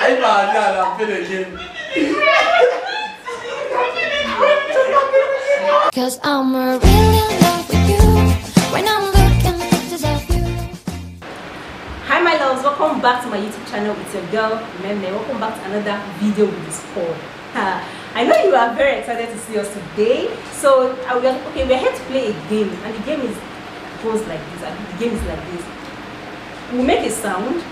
I'm finishing. Cause I'm really in love with you when I'm looking at pictures of you. Hi my loves, welcome back to my YouTube channel. It's your girl Nemelum. Welcome back to another video with this call. I know you are very excited to see us today. So we're here to play a game, and the game goes like this. The game is like this. We'll make a sound.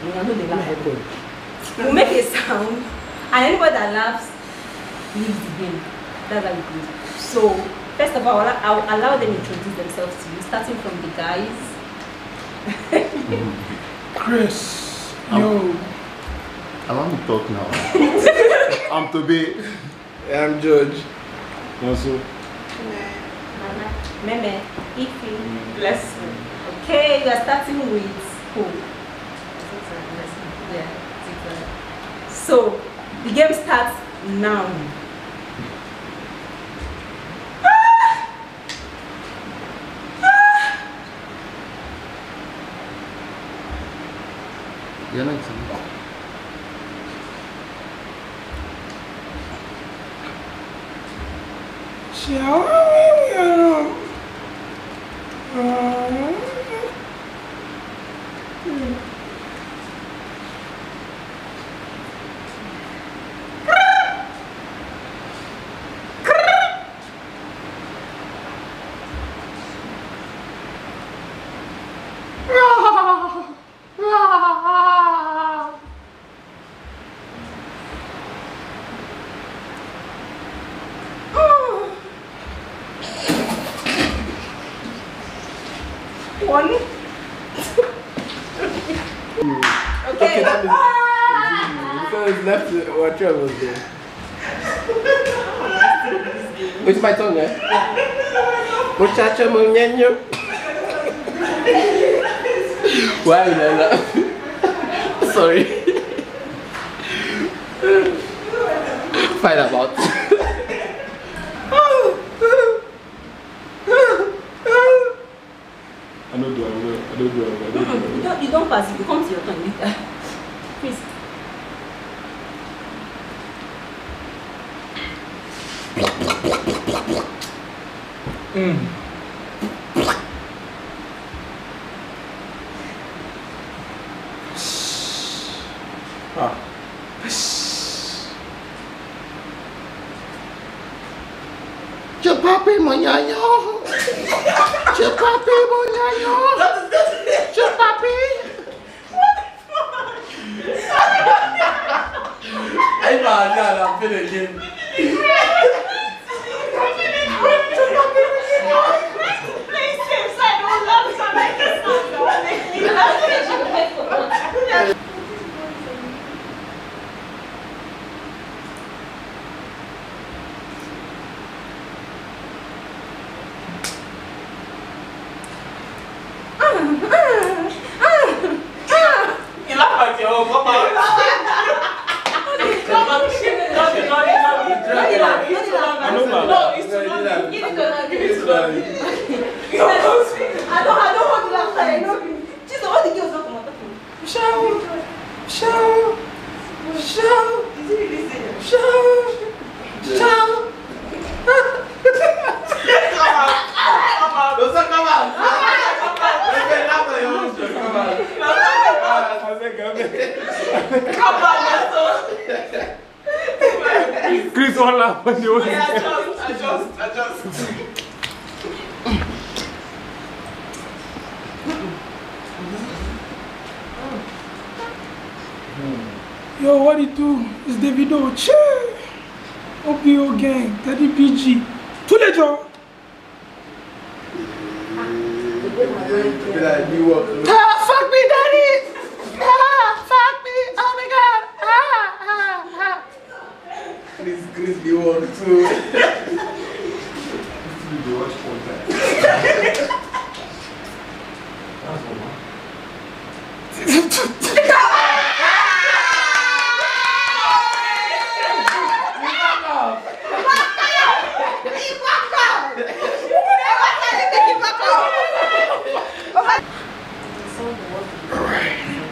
We'll make a sound, and anybody that laughs leaves the game. That's how it goes. So first of all, I'll allow them to introduce themselves to you, starting from the guys. Chris, yo. I want to talk now. I'm Toby. I'm George. Also. Meme, Ifi. Bless me. Okay, we are starting with who? Yeah. So the game starts now. You're not One. Okay. Because left what was there. It's my tongue, eh? Muchacha munyenyo. Why did I laugh? Sorry. Fight about. You don't pass it, you come to your turn. Please. Chupapi monyayo. Chupapi monyayo. Chupapi. I'm finishing. You laugh at your own, come on. No, it's too long. I don't want to laugh. I know. Just all the girls don't come out. Show. Chris, all laugh when you adjust. Yo, what it do? It's Davido. Cheer! OPO gang, Daddy PG. Tous les jours. Fuck me, daddy. Fuck me. Oh my god. Chris, you want to.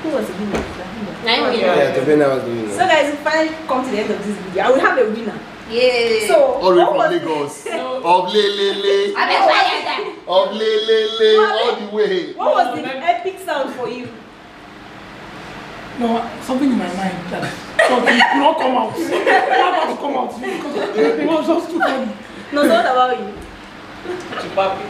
Who was the winner? Yeah, the winner was the winner. So guys, we finally come to the end of this video. I will have a winner. Yeah. So All the way what from was- Lagos. Of Lele. I bet I that. Of Lele. All the way. What was the epic sound for you? No, something in my mind that something could not come out. It not about to come out because it was just too funny. No, so what about you? Chipapi.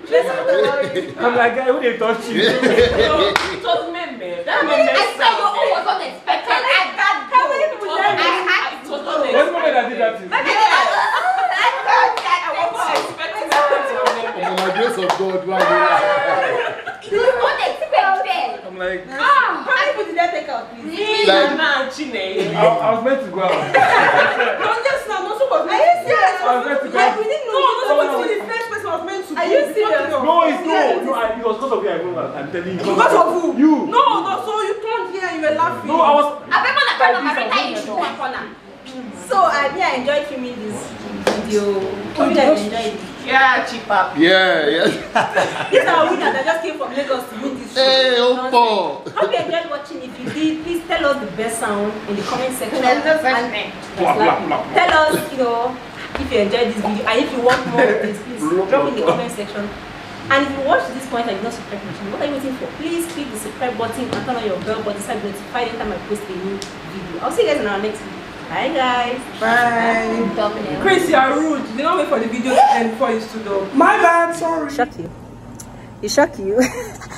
Let's talk about you. I'm like, guy, who they touch you? It was meme. That meme I said your own was sound. unexpected. I got How many people I died? had It was What's the moment that did that to you? By the grace of God, why do It was unexpected. I'm like, How many people did I take out, please? Me, Like- Nana, and Chine. I was meant to go out. No, just now. No, so was Are you serious? I was meant to go Like, out. we didn't know. No, No, no, the first person was meant to Are go. you serious? No, it's no. It was because of you I went out. I'm telling you. Because of who? You. No, so you turned here and you were laughing. No, I was. I remember that kind of Marita in one corner. So I enjoyed filming this video. Hope you guys enjoyed it. Yeah, Chipapi. Yeah. These are winners that just came from Lagos to win this show. Hey, Nonsense. Oppo. Hope you enjoyed watching. If you did, please tell us the best sound in the comment section. There's no such And- thing. Blah, blah, blah, blah. Tell us, if you enjoyed this video and if you want more of this, please drop in the comment section. And if you watch this point and you're not subscribed, what are you waiting for? Please click the subscribe button and turn on your bell button so you're notified anytime I post a new video. I'll see you guys in our next video. Bye guys. Bye. Chris, you are rude. You did not wait for the video to end before you stood up. My bad, sorry. Shock you. It shock you.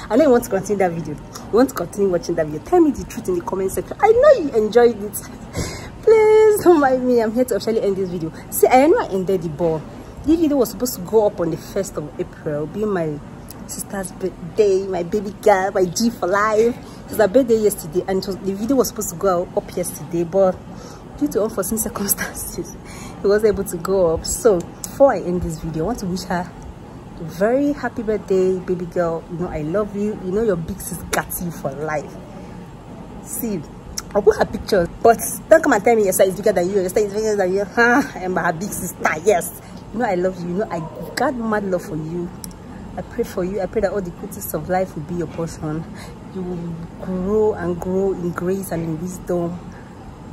I know you want to continue that video. You want to continue watching that video. Tell me the truth in the comment section. I know you enjoyed it. Please don't mind me. I'm here to officially end this video. See, I know I ended the ball. This video was supposed to go up on the 1st of April, being my sister's birthday, my baby girl, my G for life. It was her birthday yesterday, and the video was supposed to go up yesterday, but due to unforeseen circumstances, it wasn't able to go up. So before I end this video, I want to wish her a very happy birthday, baby girl. You know I love you. You know your big sis got you for life. See, I'll put her picture, but don't come and tell me your size is bigger than you, your size is bigger than you. I am her big sister. Yes, you know I love you. You know I got mad love for you. I pray for you. I pray that all the goodies of life will be your portion. You will grow and grow in grace and in wisdom.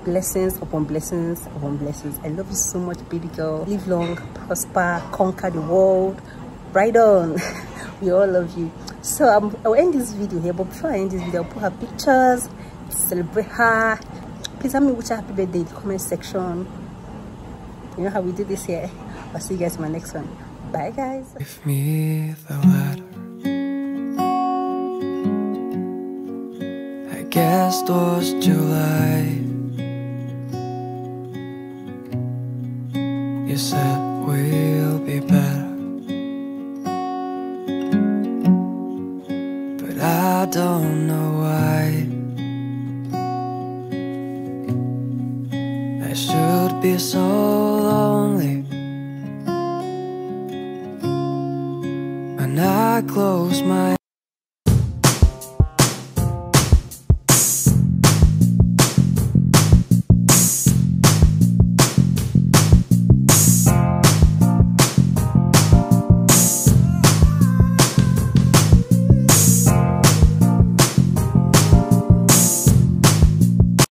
Blessings upon blessings upon blessings. I love you so much, baby girl. Live long, prosper, conquer the world. Right on. We all love you. So I'll end this video here, but before I end this video, I'll put her pictures, celebrate her. Please help me wish her happy birthday in the comment section. You know how we do this here. I'll see you guys in my next one. Bye guys. Give me the letter. I guess it was July. You said we'll be better, but I don't know why. I should be so lonely when I close my